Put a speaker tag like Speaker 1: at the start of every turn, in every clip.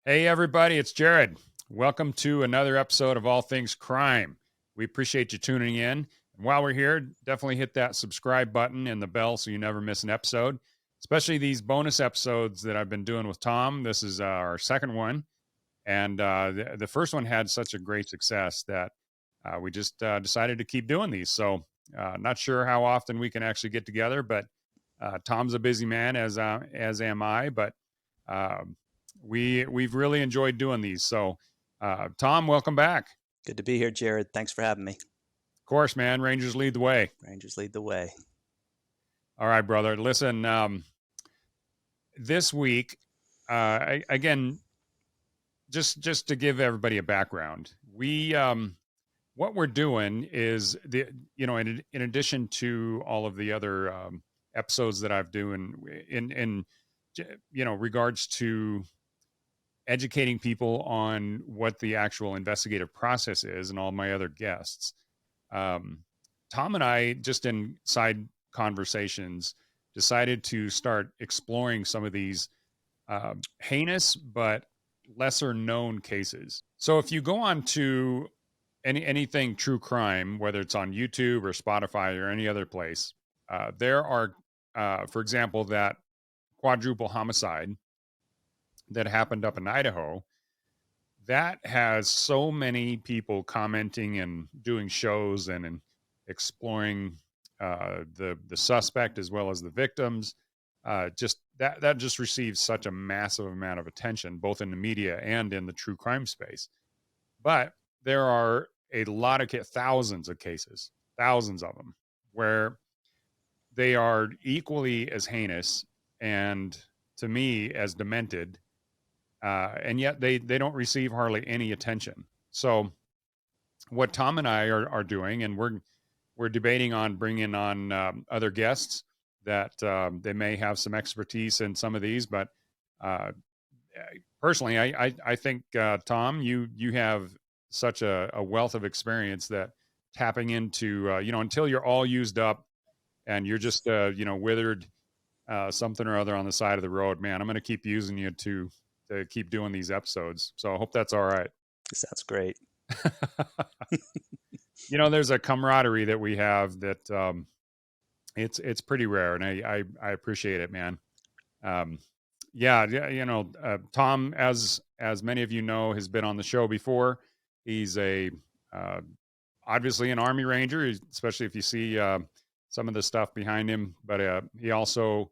Speaker 1: Hey, everybody, it's Jared. Welcome to another episode of All Things Crime. We appreciate you tuning in. And while we're here, definitely hit that subscribe button and the bell so you never miss an episode, especially these bonus episodes that I've been doing with Tom. This is our second one. And the first one had such a great success that we just decided to keep doing these. So not sure how often we can actually get together, but Tom's a busy man, as am I. But we've really enjoyed doing these. So, Tom, welcome back.
Speaker 2: Good to be here, Jared. Thanks for having me.
Speaker 1: Of course, man. Rangers lead the way.
Speaker 2: Rangers lead the way.
Speaker 1: All right, brother. Listen, this week, again, just to give everybody a background, what we're doing is in addition to all of the other episodes that I've done in regards to educating people on what the actual investigative process is and all my other guests. Tom and I, just in side conversations, decided to start exploring some of these heinous but lesser known cases. So if you go on to anything true crime, whether it's on YouTube or Spotify or any other place, there are, for example, that quadruple homicide that happened up in Idaho, that has so many people commenting and doing shows and exploring the suspect as well as the victims. Just that just receives such a massive amount of attention, both in the media and in the true crime space. But there are a lot of thousands of cases, thousands of them, where they are equally as heinous and, to me, as demented. And yet they don't receive hardly any attention. So what Tom and I are doing, and we're debating on bringing on other guests that they may have some expertise in some of these. But personally, I think, Tom, you have such a wealth of experience that tapping into, until you're all used up and you're just, withered something or other on the side of the road, man, I'm going to keep using you to keep doing these episodes. So I hope that's all right.
Speaker 2: Sounds great.
Speaker 1: There's a camaraderie that we have that it's pretty rare, and I appreciate it, man. Tom, as many of you know, has been on the show before. He's obviously an Army Ranger, especially if you see some of the stuff behind him, but he also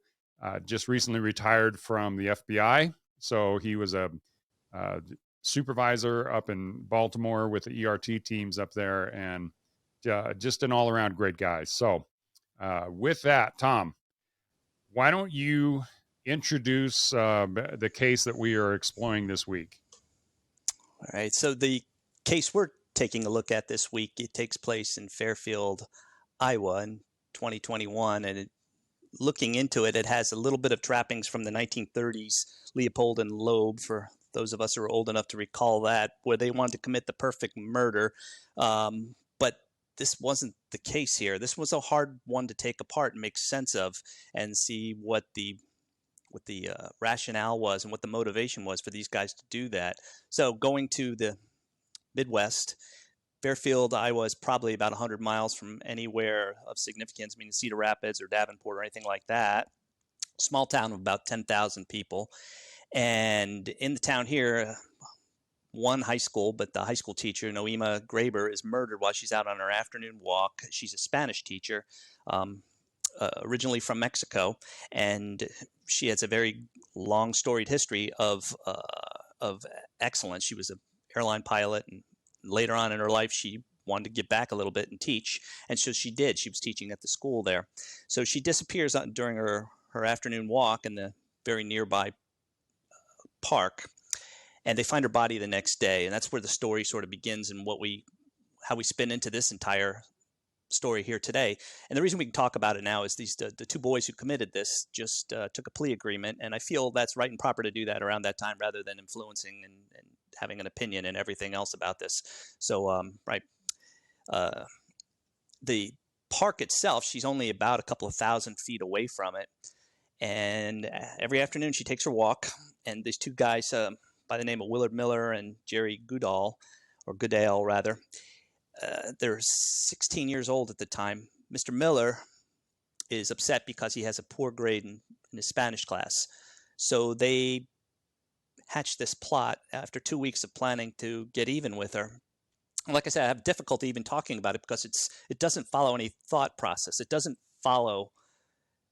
Speaker 1: just recently retired from the FBI. So he was a supervisor up in Baltimore with the ERT teams up there, and just an all-around great guy. So with that, Tom, why don't you introduce the case that we are exploring this week?
Speaker 2: All right. So the case we're taking a look at this week, it takes place in Fairfield, Iowa in 2021, and looking into it, it has a little bit of trappings from the 1930s, Leopold and Loeb, for those of us who are old enough to recall that, where they wanted to commit the perfect murder. But this wasn't the case here. This was a hard one to take apart and make sense of and see what the rationale was and what the motivation was for these guys to do that. So going to the Midwest, Fairfield, Iowa is probably about 100 miles from anywhere of significance, meaning Cedar Rapids or Davenport or anything like that. Small town of about 10,000 people. And in the town here, one high school, but the high school teacher, Nohema Graber, is murdered while she's out on her afternoon walk. She's a Spanish teacher, originally from Mexico, and she has a very long, storied history of excellence. She was an airline pilot, and later on in her life, she wanted to give back a little bit and teach. And so she did. She was teaching at the school there. So she disappears during her afternoon walk in the very nearby park. And they find her body the next day. And that's where the story sort of begins and how we spin into this entire story here today. And the reason we can talk about it now is the two boys who committed this just took a plea agreement. And I feel that's right and proper to do that around that time rather than influencing and having an opinion and everything else about this. So, the park itself, she's only about a couple of thousand feet away from it. And every afternoon she takes her walk, and these two guys by the name of Willard Miller and Jerry Goodale, or Goodale rather. They're 16 years old at the time. Mr. Miller is upset because he has a poor grade in his Spanish class. So they hatched this plot after 2 weeks of planning to get even with her. And like I said, I have difficulty even talking about it because it doesn't follow any thought process. It doesn't follow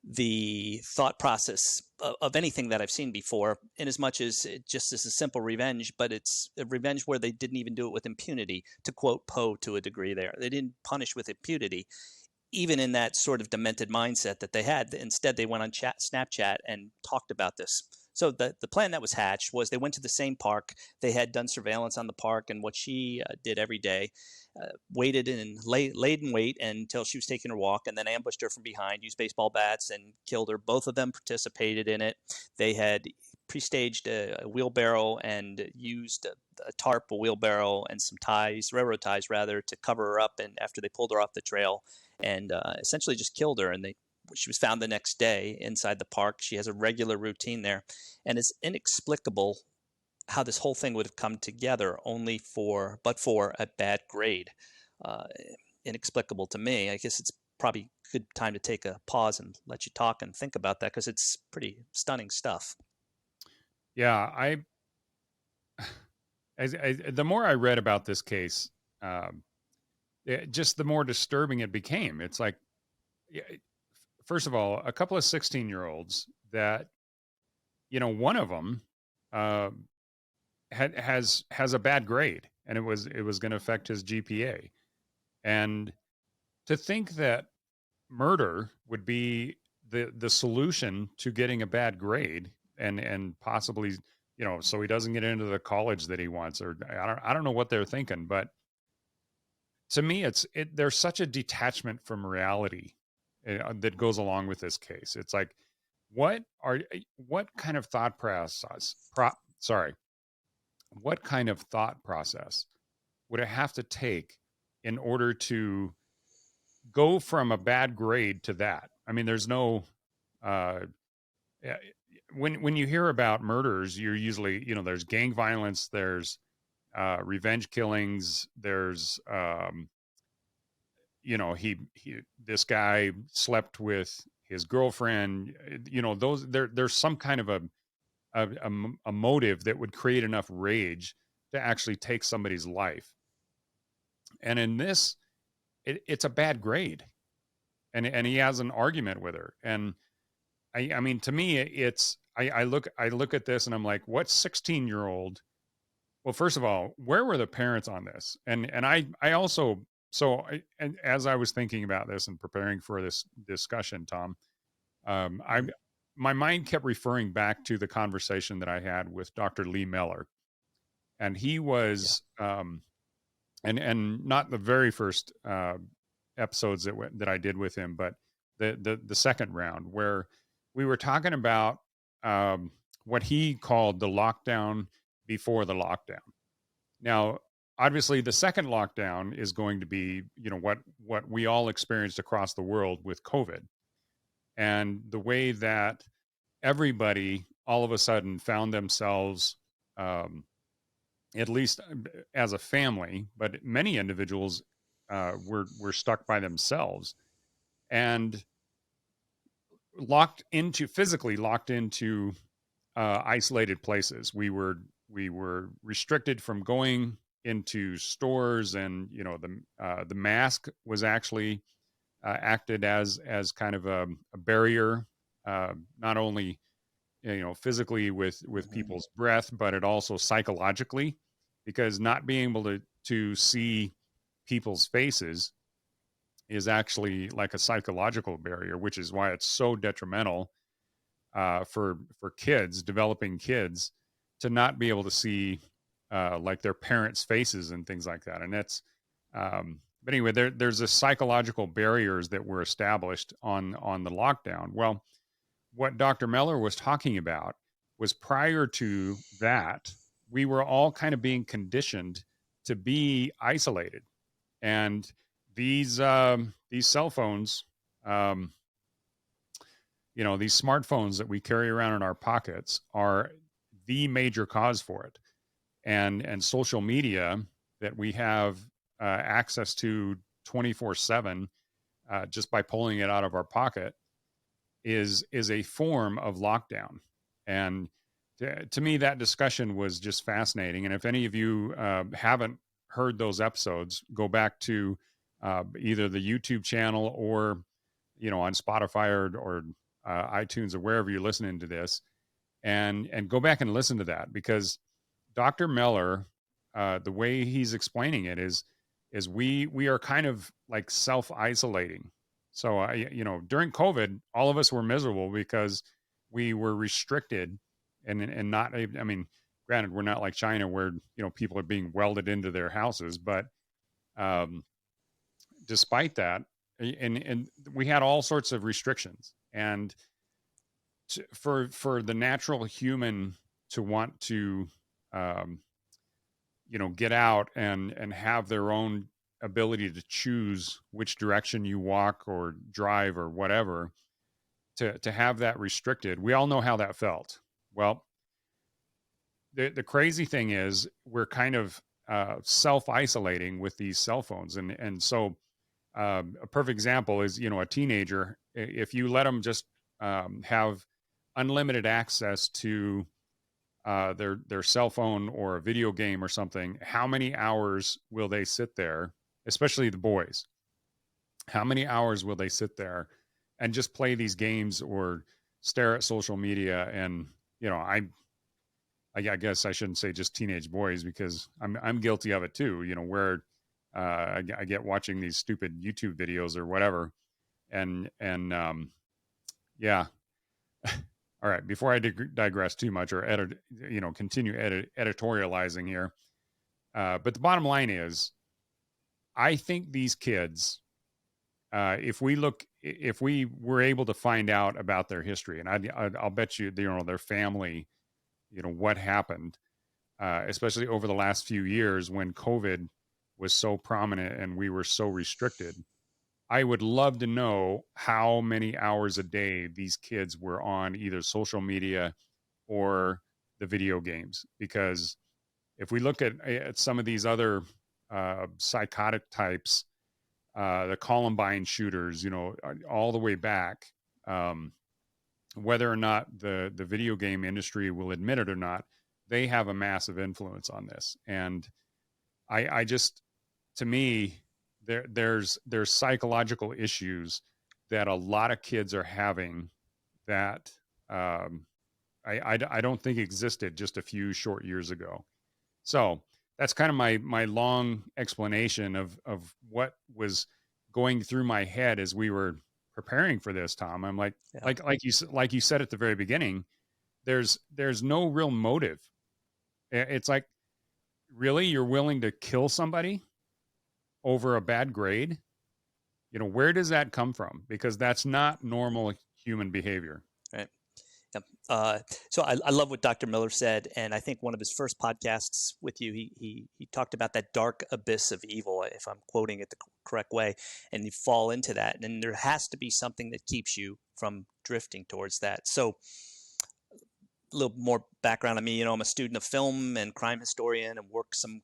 Speaker 2: the thought process of anything that I've seen before, in as much as it just is a simple revenge, but it's a revenge where they didn't even do it with impunity, to quote Poe to a degree there. They didn't punish with impunity, even in that sort of demented mindset that they had. Instead, they went on Snapchat and talked about this. So the plan that was hatched was they went to the same park. They had done surveillance on the park, and what she did every day, waited and laid in wait until she was taking her walk, and then ambushed her from behind, used baseball bats, and killed her. Both of them participated in it. They had pre-staged a wheelbarrow and used a tarp, a wheelbarrow, and some ties, railroad ties rather, to cover her up. And after they pulled her off the trail, and essentially just killed her, and she was found the next day inside the park. She has a regular routine there, and it's inexplicable how this whole thing would have come together but for a bad grade. Inexplicable to me. I guess it's probably a good time to take a pause and let you talk and think about that, because it's pretty stunning stuff.
Speaker 1: Yeah, the more I read about this case, just the more disturbing it became. It's like, first of all, a couple of 16-year-olds that, one of them has a bad grade, and it was going to affect his GPA. And to think that murder would be the solution to getting a bad grade, and possibly, so he doesn't get into the college that he wants, or I don't know what they're thinking, but to me, there's such a detachment from reality that goes along with this case. It's like, what kind of thought process? What kind of thought process would it have to take in order to go from a bad grade to that? I mean, there's no, when you hear about murders, you're usually, there's gang violence, there's revenge killings, there's, this guy slept with his girlfriend, there's some kind of a motive that would create enough rage to actually take somebody's life. And in this, it's a bad grade, and he has an argument with her. And I mean, to me, I look at this and I'm like, what 16-year-old? Well, first of all, where were the parents on this? And I also, and as I was thinking about this and preparing for this discussion, Tom, my mind kept referring back to the conversation that I had with Dr. Lee Miller, and he was, and not the very first episodes that I did with him, but the second round, where we were talking about what he called the lockdown before the lockdown. Now, obviously, the second lockdown is going to be, what we all experienced across the world with COVID, and the way that everybody all of a sudden found themselves, at least as a family, but many individuals were stuck by themselves and physically locked into isolated places. We were restricted from going into stores, and the mask was actually acted as kind of a barrier, not only physically with people's breath, but it also psychologically, because not being able to see people's faces is actually like a psychological barrier, which is why it's so detrimental for kids, developing kids, to not be able to see like their parents' faces and things like that. And that's, but anyway, there's a psychological barriers that were established on the lockdown. Well, what Dr. Miller was talking about was, prior to that, we were all kind of being conditioned to be isolated. And these cell phones, these smartphones that we carry around in our pockets, are the major cause for it. and social media that we have access to 24/7 just by pulling it out of our pocket is a form of lockdown. And to me, that discussion was just fascinating. And if any of you haven't heard those episodes, go back to either the YouTube channel or on Spotify or iTunes or wherever you're listening to this, and go back and listen to that, because Dr. Miller, the way he's explaining it is we are kind of like self-isolating. So during COVID, all of us were miserable because we were restricted and not. I mean, granted, we're not like China where people are being welded into their houses, but um, despite that, and we had all sorts of restrictions, and for the natural human to want to um, get out and have their own ability to choose which direction you walk or drive or whatever, to have that restricted, we all know how that felt. Well, the crazy thing is we're kind of self-isolating with these cell phones, and so a perfect example is a teenager. If you let them just have unlimited access to their cell phone or a video game or something, how many hours will they sit there? Especially the boys. How many hours will they sit there and just play these games or stare at social media? And I guess I shouldn't say just teenage boys, because I'm guilty of it too. Where I get watching these stupid YouTube videos or whatever, and yeah. All right. Before I digress too much or continue editorializing here, but the bottom line is, I think these kids, if we were able to find out about their history, and I'll bet you, their family, what happened, especially over the last few years when COVID was so prominent and we were so restricted. I would love to know how many hours a day these kids were on either social media or the video games. Because if we look at some of these other psychotic types, the Columbine shooters, all the way back, whether or not the video game industry will admit it or not, they have a massive influence on this. And I just, to me, there's psychological issues that a lot of kids are having that I don't think existed just a few short years ago. So that's kind of my long explanation of what was going through my head as we were preparing for this, Tom. I'm like,
Speaker 2: Yeah.
Speaker 1: like you said at the very beginning, there's no real motive. It's like, really, you're willing to kill somebody over a bad grade? Where does that come from? Because that's not normal human behavior.
Speaker 2: Right. Yep. So I love what Dr. Miller said, and I think one of his first podcasts with you, he talked about that dark abyss of evil, if I'm quoting it the correct way, and you fall into that, and there has to be something that keeps you from drifting towards that. So a little more background on me. I'm a student of film and crime historian, and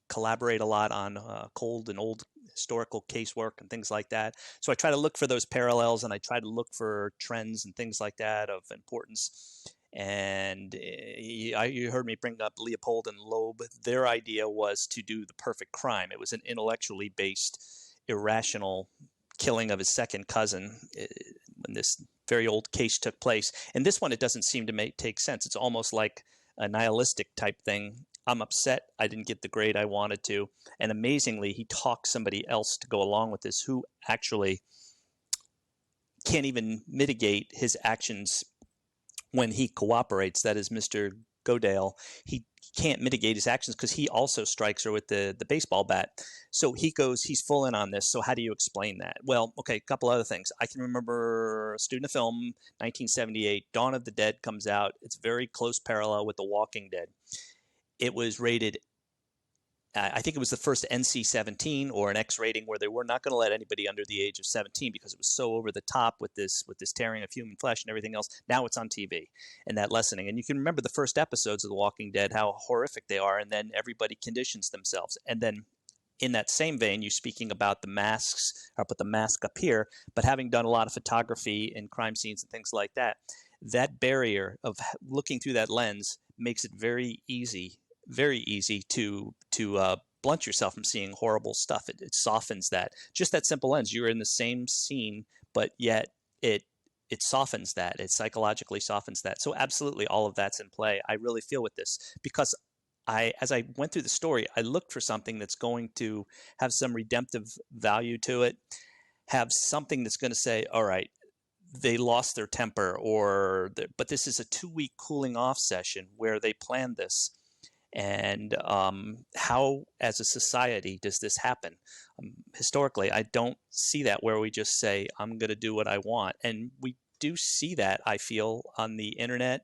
Speaker 2: collaborate a lot on cold and old historical casework and things like that. So I try to look for those parallels, and I try to look for trends and things like that of importance. And you heard me bring up Leopold and Loeb. Their idea was to do the perfect crime. It was an intellectually based, irrational killing of his second cousin when this very old case took place. And this one, it doesn't seem to take sense. It's almost like a nihilistic type thing. I'm upset I didn't get the grade I wanted to. And amazingly, he talks somebody else to go along with this who actually can't even mitigate his actions when he cooperates. That is Mr. Goodale. He can't mitigate his actions because he also strikes her with the baseball bat. So he's full in on this. So how do you explain that? Well, okay, a couple other things. I can remember a student of film, 1978, Dawn of the Dead comes out. It's very close parallel with The Walking Dead. It was rated I think it was the first NC-17 or an X rating where they were not going to let anybody under the age of 17 because it was so over the top with this tearing of human flesh and everything else. Now it's on TV and that lessening. And you can remember the first episodes of The Walking Dead, how horrific they are, and then everybody conditions themselves. And then in that same vein, you speaking about the masks, I'll put the mask up here, but having done a lot of photography in crime scenes and things like that, that barrier of looking through that lens makes it very easy to blunt yourself from seeing horrible stuff. It softens that. Just that simple lens. You're in the same scene, but yet it softens that. It psychologically softens that. So absolutely all of that's in play. I really feel with this because as I went through the story, I looked for something that's going to have some redemptive value to it, have something that's going to say, all right, they lost their temper, but this is a 2-week cooling off session where they planned this. And how, as a society, does this happen? Historically, I don't see that where we just say, I'm going to do what I want. And we do see that, I feel, on the internet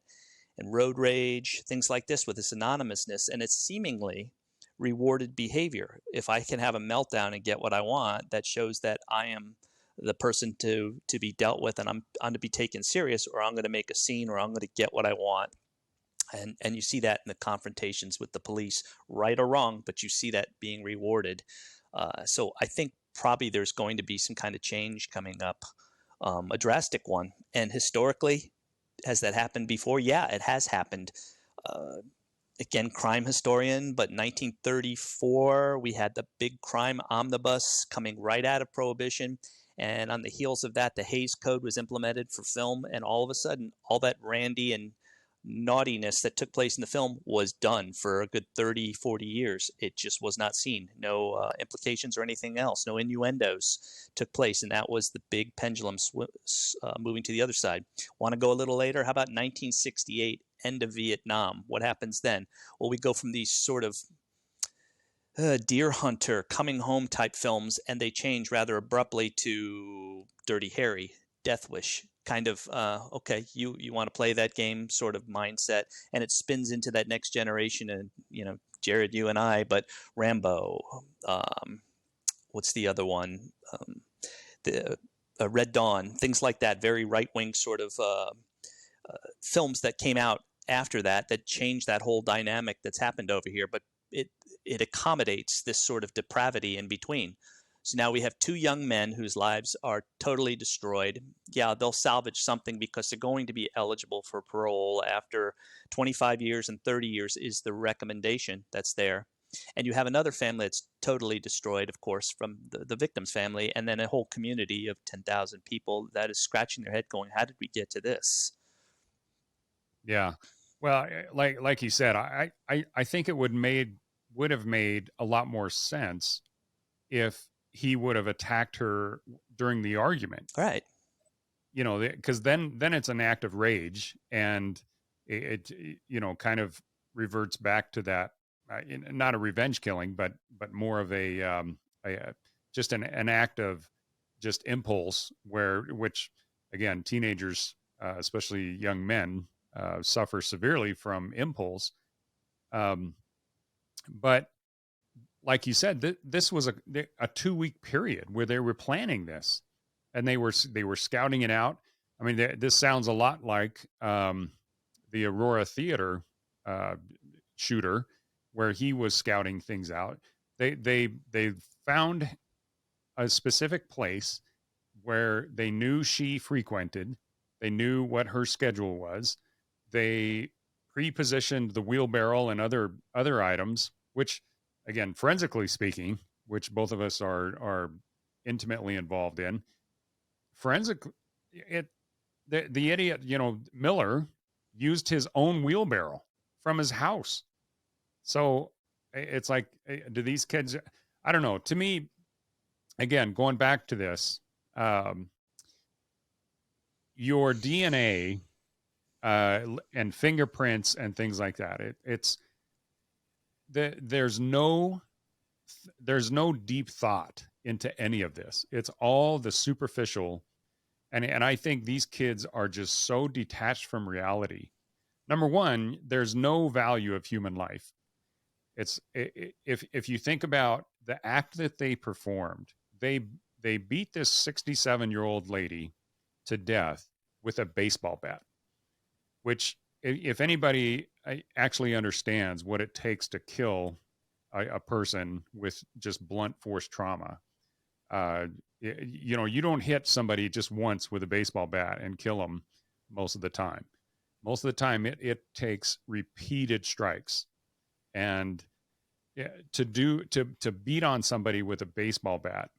Speaker 2: and road rage, things like this with this anonymousness. And it's seemingly rewarded behavior. If I can have a meltdown and get what I want, that shows that I am the person to be dealt with, and I'm to be taken serious, or I'm going to make a scene, or I'm going to get what I want. And you see that in the confrontations with the police, right or wrong, but you see that being rewarded. So I think probably there's going to be some kind of change coming up, a drastic one. And historically, has that happened before? Yeah, it has happened. Again, crime historian, but 1934, we had the big crime omnibus coming right out of Prohibition. And on the heels of that, the Hays Code was implemented for film. And all of a sudden, all that randy and naughtiness that took place in the film was done for a good 30, 40 years. It just was not seen. No implications or anything else. No innuendos took place. And that was the big pendulum moving to the other side. Want to go a little later? How about 1968, end of Vietnam? What happens then? Well, we go from these sort of deer hunter coming home type films, and they change rather abruptly to Dirty Harry, Death Wish, kind of okay, you want to play that game sort of mindset, and it spins into that next generation. And Jared, you and I, but Rambo, what's the other one, the Red Dawn, things like that, very right-wing sort of films that came out after that changed that whole dynamic that's happened over here. But it accommodates this sort of depravity in between. So now we have two young men whose lives are totally destroyed. Yeah, they'll salvage something because they're going to be eligible for parole after 25 years and 30 years is the recommendation that's there. And you have another family that's totally destroyed, of course, from the victim's family, and then a whole community of 10,000 people that is scratching their head going, how did we get to this?
Speaker 1: Yeah. Well, like you said, I think it would have made a lot more sense if he would have attacked her during the argument.
Speaker 2: Right.
Speaker 1: Because then it's an act of rage, and it kind of reverts back to that, not a revenge killing, but more of a just an act of just impulse, which again, teenagers, especially young men, suffer severely from impulse. But like you said, this was a 2-week period where they were planning this, and they were scouting it out. I mean, this sounds a lot like the Aurora Theater shooter, where he was scouting things out. They found a specific place where they knew she frequented. They knew what her schedule was. They pre-positioned the wheelbarrow and other items, which, again, forensically speaking, which both of us are intimately involved in, the idiot, Miller, used his own wheelbarrow from his house. So it's like, do these kids, I don't know. To me, again, going back to this, your DNA and fingerprints and things like that, there's no deep thought into any of this. It's all the superficial. And I think these kids are just so detached from reality. Number one, there's no value of human life. If you think about the act that they performed, they beat this 67-year-old lady to death with a baseball bat, which if anybody actually understands what it takes to kill a person with just blunt force trauma, you don't hit somebody just once with a baseball bat and kill them most of the time. Most of the time, it takes repeated strikes, and to beat on somebody with a baseball bat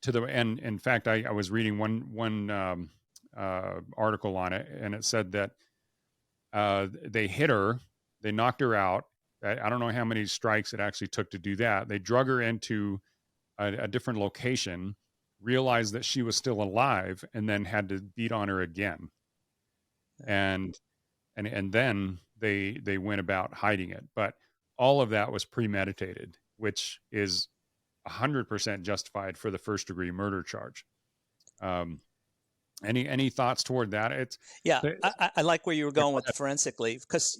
Speaker 1: and in fact, I was reading one article on it, and it said that they hit her, they knocked her out. I don't know how many strikes it actually took to do that. They drug her into a different location, realized that she was still alive, and then had to beat on her again. And then they went about hiding it. But all of that was premeditated, which is 100% justified for the first degree murder charge. Any thoughts toward that?
Speaker 2: I like where you were going with forensically, because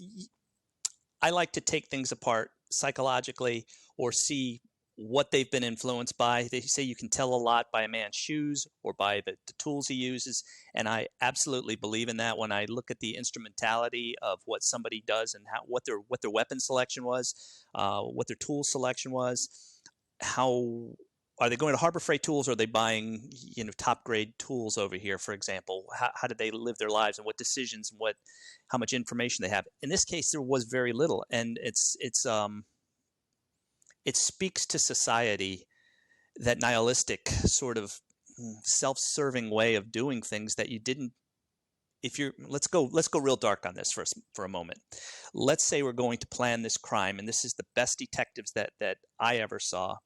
Speaker 2: I like to take things apart psychologically or see what they've been influenced by. They say you can tell a lot by a man's shoes or by the tools he uses. And I absolutely believe in that when I look at the instrumentality of what somebody does and what their weapon selection was, what their tool selection was, how are they going to Harbor Freight Tools, or are they buying, top grade tools over here, for example? How did they live their lives, and what decisions and how much information they have? In this case, there was very little. And it speaks to society, that nihilistic sort of self-serving way of doing things that you didn't. Let's go real dark on this for a moment. Let's say we're going to plan this crime, and this is the best detectives that I ever saw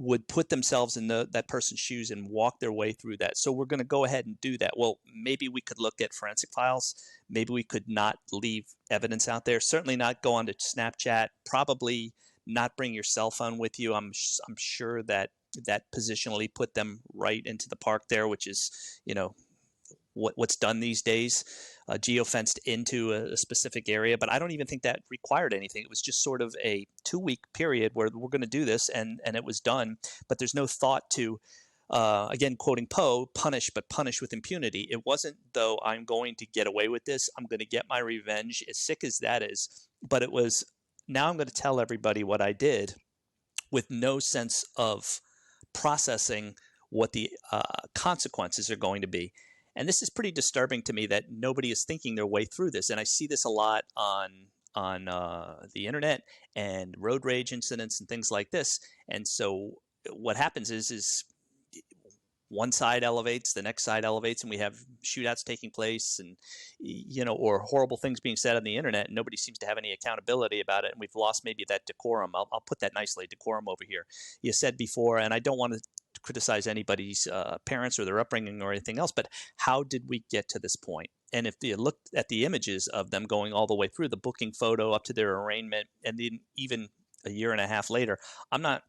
Speaker 2: would put themselves in that person's shoes and walk their way through that. So we're going to go ahead and do that. Well, maybe we could look at forensic files. Maybe we could not leave evidence out there. Certainly not go on to Snapchat. Probably not bring your cell phone with you. I'm sure that positionally put them right into the park there, which is, what's done these days, geofenced into a specific area. But I don't even think that required anything. It was just sort of a 2-week period where we're going to do this, and it was done. But there's no thought to, again, quoting Poe, punish, but punish with impunity. It wasn't, though, I'm going to get away with this, I'm going to get my revenge, as sick as that is. But it was, now I'm going to tell everybody what I did, with no sense of processing what the consequences are going to be. And this is pretty disturbing to me, that nobody is thinking their way through this. And I see this a lot on the internet and road rage incidents and things like this. And so what happens is one side elevates, the next side elevates, and we have shootouts taking place, and or horrible things being said on the internet, and nobody seems to have any accountability about it. And we've lost maybe that decorum. I'll put that nicely, decorum over here. You said before, and I don't want to criticize anybody's parents or their upbringing or anything else, but how did we get to this point? And if you look at the images of them going all the way through the booking photo up to their arraignment, and then even a year and a half later, I'm not,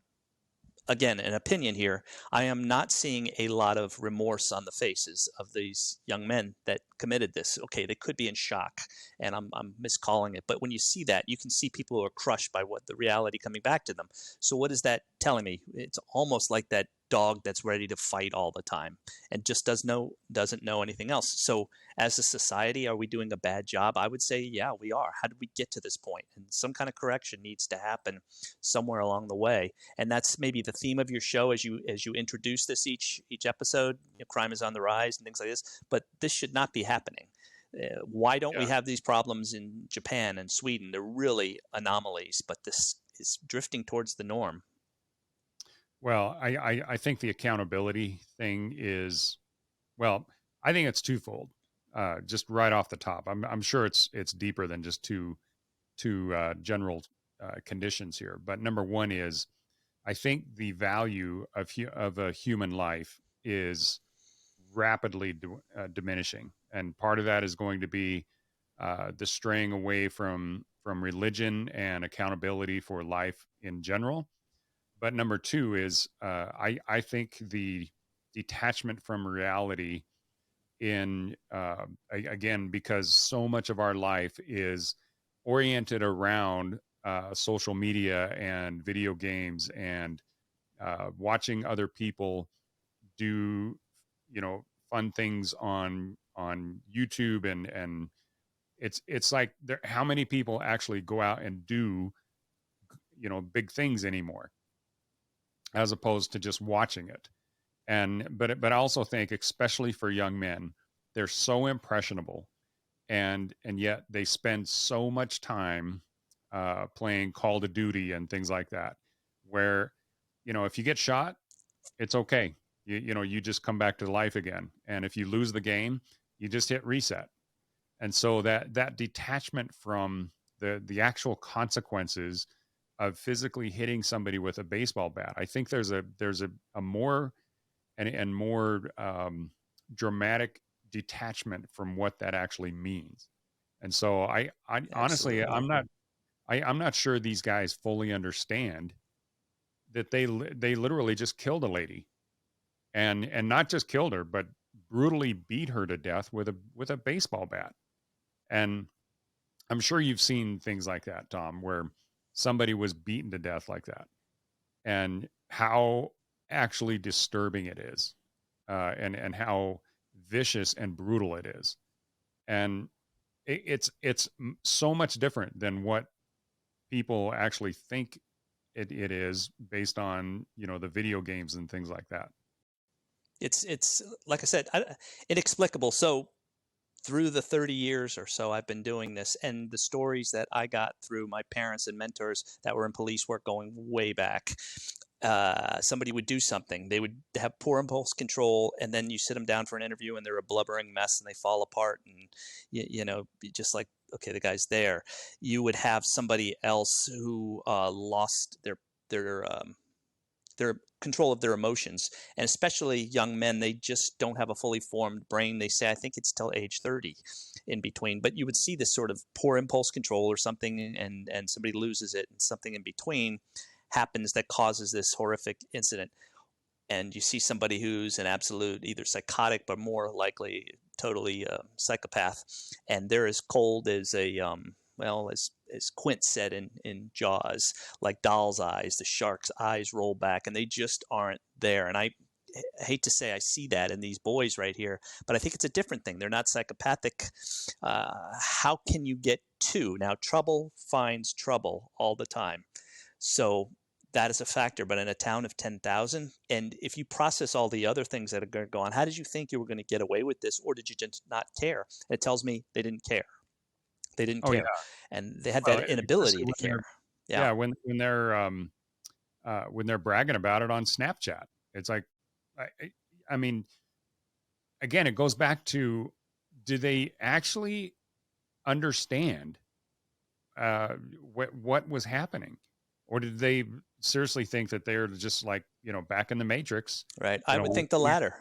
Speaker 2: again, an opinion here, I am not seeing a lot of remorse on the faces of these young men that committed this. Okay, they could be in shock, and I'm miscalling it. But when you see that, you can see people who are crushed by what the reality coming back to them. So what is that telling me? It's almost like that dog that's ready to fight all the time and just doesn't know anything else. So as a society, are we doing a bad job? I would say, yeah, we are. How did we get to this point? And some kind of correction needs to happen somewhere along the way. And that's maybe the theme of your show as you introduce this each episode. Crime is on the rise and things like this. But this should not be happening. Why don't we have these problems in Japan and Sweden? They're really anomalies, but this is drifting towards the norm.
Speaker 1: Well, I think the accountability thing is, well, I think it's twofold. Just right off the top, I'm sure it's deeper than just two general conditions here. But number one is, I think the value of a human life is rapidly diminishing, and part of that is going to be the straying away from religion and accountability for life in general. But number two is, I think the detachment from reality again, because so much of our life is oriented around social media and video games and watching other people do, fun things on YouTube, and it's like how many people actually go out and do, big things anymore, as opposed to just watching it. But I also think, especially for young men, they're so impressionable, and yet they spend so much time playing Call of Duty and things like that, where, if you get shot, it's okay. You just come back to life again. And if you lose the game, you just hit reset. And so that detachment from the actual consequences of physically hitting somebody with a baseball bat, I think there's a more and more dramatic detachment from what that actually means. And so I honestly,
Speaker 2: Absolutely.
Speaker 1: I'm not sure these guys fully understand that they literally just killed a lady, and not just killed her, but brutally beat her to death with a baseball bat. And I'm sure you've seen things like that, Tom, where somebody was beaten to death like that, and how actually disturbing it is, and how vicious and brutal it is. And it's so much different than what people actually think it is, based on, the video games and things like that.
Speaker 2: It's like I said, inexplicable. So through the 30 years or so I've been doing this, and the stories that I got through my parents and mentors that were in police work going way back, somebody would do something. They would have poor impulse control, and then you sit them down for an interview, and they're a blubbering mess, and they fall apart, and just like, okay, the guy's there. You would have somebody else who lost their control of their emotions, and especially young men, they just don't have a fully formed brain. They say, I think it's till age 30 in between, but you would see this sort of poor impulse control or something, and somebody loses it, and something in between happens that causes this horrific incident. And you see somebody who's an absolute either psychotic, but more likely totally psychopath, and they're as cold as a well, as Quint said in Jaws, like doll's eyes. The shark's eyes roll back, and they just aren't there. And I hate to say I see that in these boys right here, but I think it's a different thing. They're not psychopathic. How can you get two? Now, trouble finds trouble all the time. So that is a factor. But in a town of 10,000, and if you process all the other things that are going to go on, how did you think you were going to get away with this? Or did you just not care? It tells me they didn't care. They didn't
Speaker 1: Oh yeah.
Speaker 2: care, and they had
Speaker 1: Well,
Speaker 2: that inability
Speaker 1: especially
Speaker 2: to
Speaker 1: when
Speaker 2: care. Yeah.
Speaker 1: yeah, when they're bragging about it on Snapchat. It's like, I mean, again, it goes back to, do they actually understand what was happening, or did they seriously think that they're just like, back in the Matrix?
Speaker 2: Right.
Speaker 1: You
Speaker 2: I would
Speaker 1: know,
Speaker 2: think the
Speaker 1: we
Speaker 2: latter.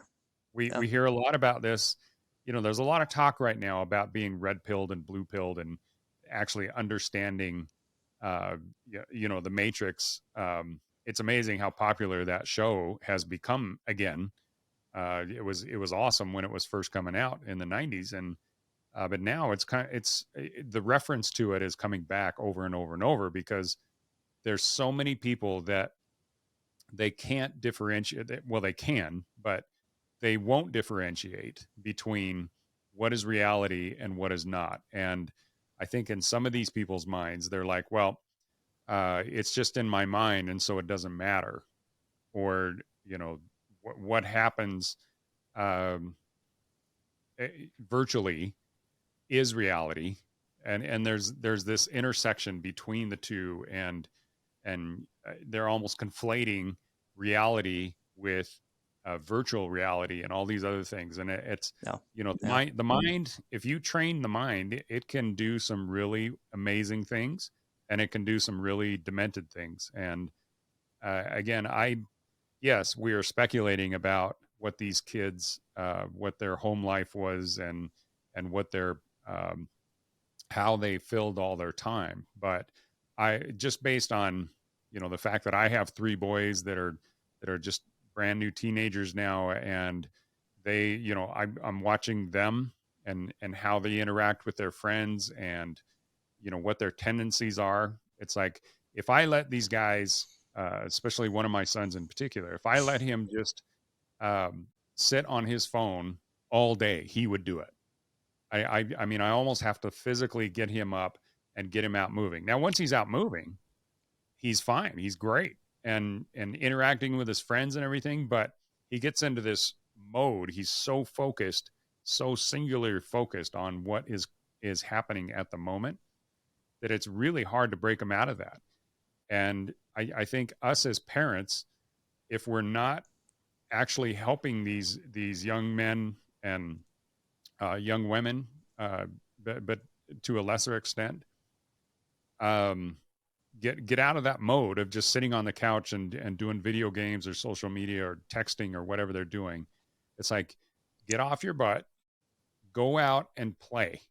Speaker 1: we
Speaker 2: Yeah.
Speaker 1: we hear a lot about this. There's a lot of talk right now about being red pilled and blue pilled, and actually understanding, uh, the Matrix. It's amazing how popular that show has become again. It was awesome when it was first coming out in the '90s, and but now the reference to it is coming back over and over and over, because there's so many people that they can't differentiate. Well, they can, but they won't differentiate between what is reality and what is not. And I think in some of these people's minds, they're like, well, it's just in my mind, and so it doesn't matter. Or, what happens um, virtually is reality. And there's this intersection between the two, and they're almost conflating reality with virtual reality and all these other things. And it's,
Speaker 2: No.
Speaker 1: the
Speaker 2: Yeah.
Speaker 1: mind, if you train the mind, it can do some really amazing things, and it can do some really demented things. And again, yes, we are speculating about what these kids, what their home life was, and what their, how they filled all their time. But just based on, the fact that I have three boys that are just brand new teenagers now, and they, I'm watching them, and how they interact with their friends, and what their tendencies are. It's like, if I let these guys, especially one of my sons in particular, if I let him just sit on his phone all day, he would do it. I mean, I almost have to physically get him up and get him out moving. Now, once he's out moving, he's fine. He's great and interacting with his friends and everything. But he gets into this mode. He's so focused, so singular focused on what is happening at the moment, that it's really hard to break him out of that. And I think us as parents, if we're not actually helping these young men and young women, but to a lesser extent, get out of that mode of just sitting on the couch and doing video games or social media or texting or whatever they're doing. It's like, get off your butt, go out and play,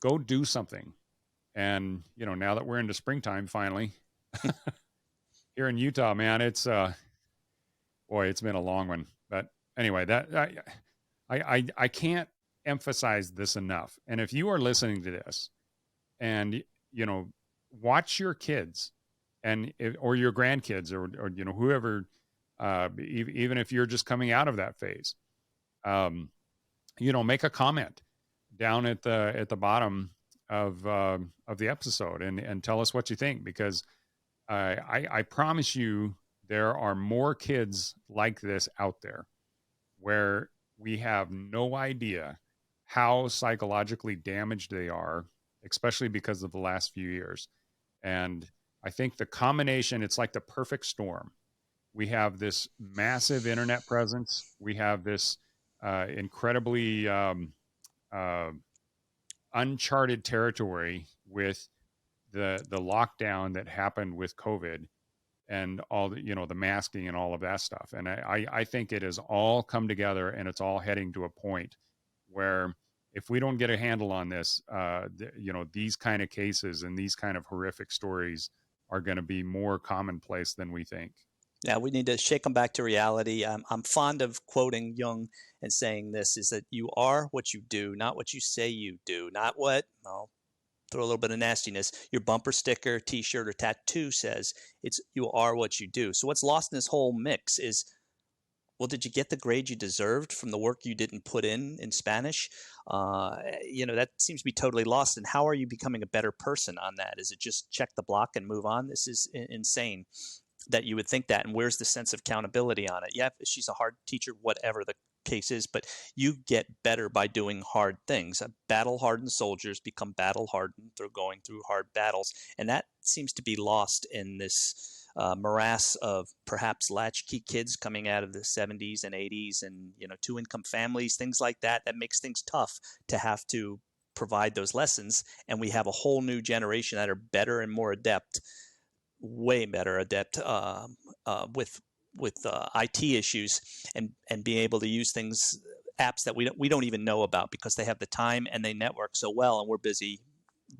Speaker 1: go do something. And, you know, now that we're into springtime, finally here in Utah, man, it's, boy, it's been a long one, but anyway, I can't emphasize this enough. And if you are listening to this and, you know, watch your kids or your grandkids or, you know, whoever, even if you're just coming out of that phase, you know, make a comment down at the bottom of the episode and tell us what you think, because I promise you there are more kids like this out there where we have no idea how psychologically damaged they are, especially because of the last few years. And I think the combination, it's like the perfect storm. We have this massive internet presence. We have this incredibly uncharted territory with the lockdown that happened with COVID and all the, you know, the masking and all of that stuff. And I think it has all come together, and it's all heading to a point where if we don't get a handle on this, you know, these kind of cases and these kind of horrific stories are going to be more commonplace than we think.
Speaker 2: Yeah, we need to shake them back to reality. I'm fond of quoting Jung and saying this, is that you are what you do, not what you say you do, not what, I'll throw a little bit of nastiness, your bumper sticker, t-shirt, or tattoo says. It's you are what you do. So what's lost in this whole mix is, well, did you get the grade you deserved from the work you didn't put in Spanish? You know, that seems to be totally lost. And how are you becoming a better person on that? Is it just check the block and move on? This is insane that you would think that. And where's the sense of accountability on it? Yeah, she's a hard teacher, whatever the case is, but you get better by doing hard things. Battle-hardened soldiers become battle-hardened through going through hard battles. And that seems to be lost in this morass of perhaps latchkey kids coming out of the 70s and 80s and, you know, two-income families, things like that. That makes things tough to have to provide those lessons. And we have a whole new generation that are better and more adept, way better adept with IT issues and being able to use things, apps that we don't even know about because they have the time and they network so well, and we're busy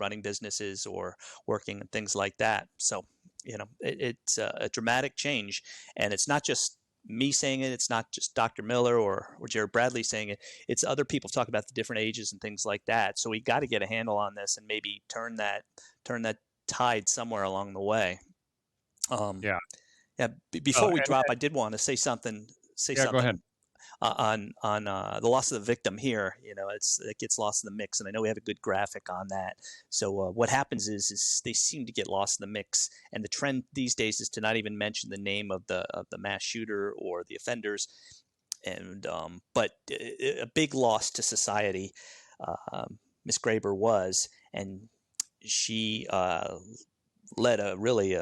Speaker 2: running businesses or working and things like that. So, you know, it's a dramatic change, and it's not just me saying it. It's not just Dr. Miller or Jared Bradley saying it. It's other people talking about the different ages and things like that. So we got to get a handle on this and maybe turn that tide somewhere along the way.
Speaker 1: Yeah.
Speaker 2: Yeah. Before we drop, I did want to say something.
Speaker 1: Yeah, go ahead.
Speaker 2: On the loss of the victim here. You know, it gets lost in the mix, and I know we have a good graphic on that. So what happens is they seem to get lost in the mix, and the trend these days is to not even mention the name of the mass shooter or the offenders. And but a big loss to society, Miss Graber was, and she led a really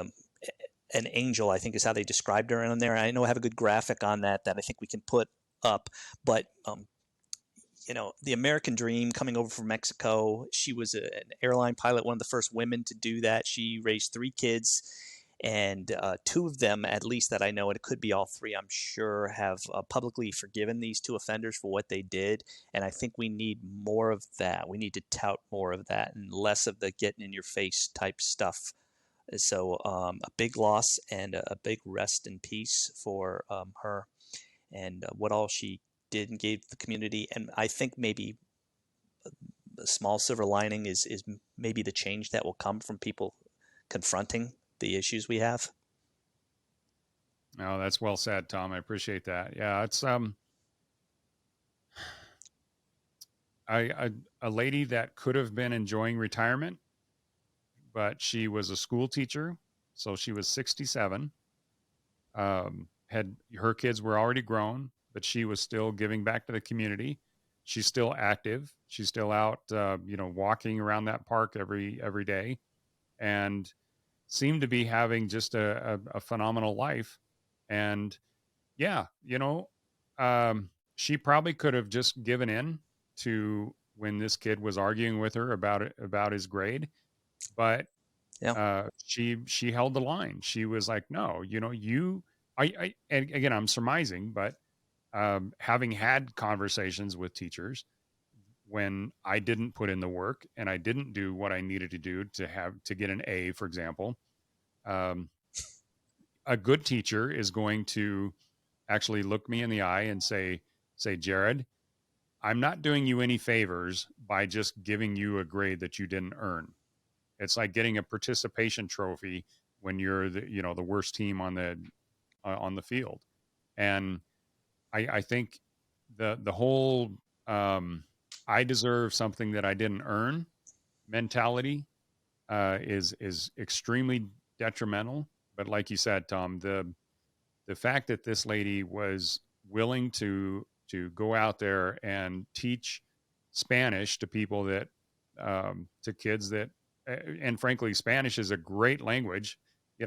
Speaker 2: an angel, I think is how they described her in there. I know I have a good graphic on that I think we can put up, but you know, the American dream, coming over from Mexico. She was an airline pilot, one of the first women to do that. She raised 3 kids, and 2 of them, at least that I know, and it could be all 3, I'm sure, have publicly forgiven these 2 offenders for what they did. And I think we need more of that. We need to tout more of that and less of the getting in your face type stuff. So a big loss and a big rest in peace for her and what all she did and gave the community. And I think maybe a small silver lining is maybe the change that will come from people confronting the issues we have.
Speaker 1: Oh, that's well said, Tom. I appreciate that. Yeah, it's a lady that could have been enjoying retirement, but she was a school teacher, so she was 67. Had her kids were already grown, but she was still giving back to the community. She's still active. She's still out, walking around that park every day, and seemed to be having just a phenomenal life. And yeah, she probably could have just given in to when this kid was arguing with her about his grade, but
Speaker 2: Yeah.
Speaker 1: she held the line. She was like, no, and again, I'm surmising, but having had conversations with teachers when I didn't put in the work and I didn't do what I needed to do to get an A, for example, um, a good teacher is going to actually look me in the eye and say, Jared, I'm not doing you any favors by just giving you a grade that you didn't earn. It's like getting a participation trophy when you're the worst team on the field. And I think the whole I deserve something that I didn't earn mentality is extremely detrimental. But like you said, Tom, the fact that this lady was willing to go out there and teach Spanish to people that to kids that and frankly Spanish is a great language.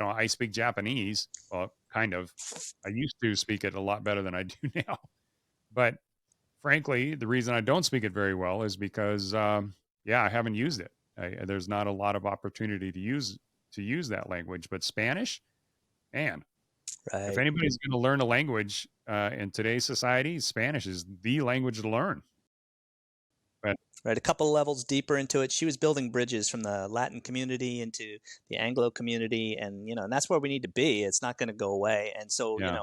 Speaker 1: I speak Japanese, well, kind of. I used to speak it a lot better than I do now, but frankly the reason I don't speak it very well is because I haven't used it. There's not a lot of opportunity to use that language. But Spanish, man, if
Speaker 2: Right.
Speaker 1: anybody's going to learn a language in today's society, Spanish is the language to learn. But
Speaker 2: Right. A couple levels deeper into it, she was building bridges from the Latin community into the Anglo community, and that's where we need to be. It's not going to go away. And so,
Speaker 1: yeah,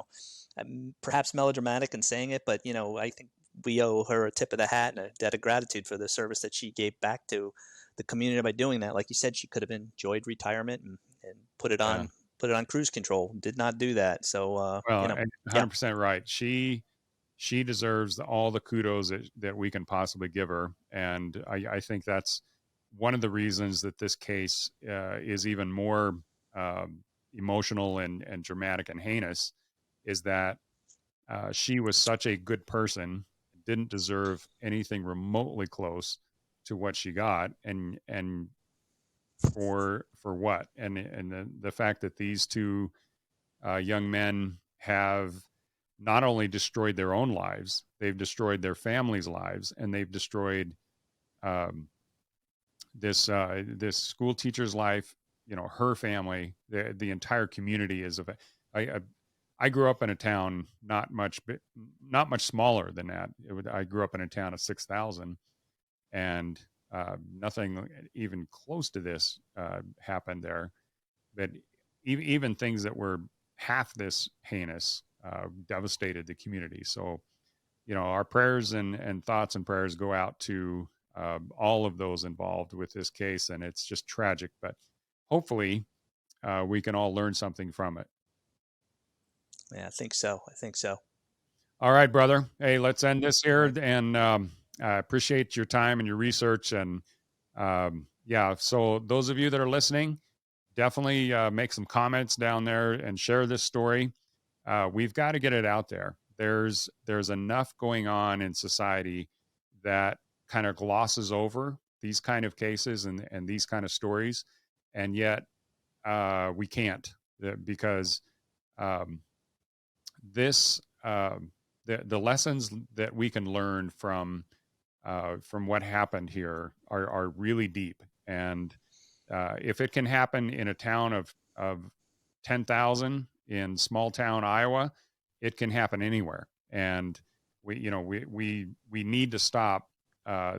Speaker 2: I'm perhaps melodramatic in saying it, but I think we owe her a tip of the hat and a debt of gratitude for the service that she gave back to the community by doing that. Like you said, she could have enjoyed retirement and
Speaker 1: yeah.
Speaker 2: put it on cruise control. Did not do that. So,
Speaker 1: Well, and
Speaker 2: yeah,
Speaker 1: 100% right. She deserves all the kudos that we can possibly give her, and I think that's one of the reasons that this case is even more emotional and dramatic and heinous, is that she was such a good person, didn't deserve anything remotely close to what she got, and for what, and the fact that these two young men have not only destroyed their own lives, they've destroyed their families' lives, and they've destroyed um, this school teacher's life. Her family, the entire community is of. I grew up in a town not much smaller than that. I grew up in a town of 6,000, and nothing even close to this happened there. But even things that were half this heinous devastated the community. So, our prayers and thoughts and prayers go out to all of those involved with this case. And it's just tragic, but hopefully we can all learn something from it.
Speaker 2: yeah, I think so. I think so.
Speaker 1: All right, brother. Hey, let's end this here.
Speaker 2: Right.
Speaker 1: And I appreciate your time and your research. And so those of you that are listening, definitely make some comments down there and share this story. We've got to get it out there. There's enough going on in society that kind of glosses over these kind of cases and these kind of stories, and yet we can't because this the lessons that we can learn from what happened here are really deep. And if it can happen in a town of 10,000 in small town Iowa, it can happen anywhere. And we need to stop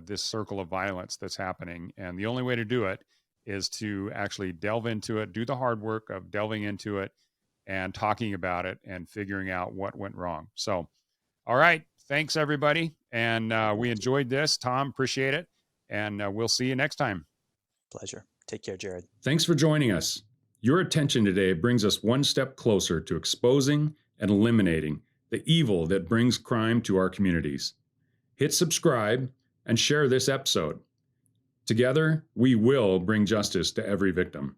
Speaker 1: this circle of violence that's happening. And the only way to do it is to actually delve into it, do the hard work of delving into it and talking about it and figuring out what went wrong. So, all right. Thanks, everybody. And we enjoyed this. Tom, appreciate it. And we'll see you next time.
Speaker 2: Pleasure. Take care, Jared.
Speaker 1: Thanks for joining us.
Speaker 3: Your attention today brings us one step closer to exposing and eliminating the evil that brings crime to our communities. Hit subscribe and share this episode. Together, we will bring justice to every victim.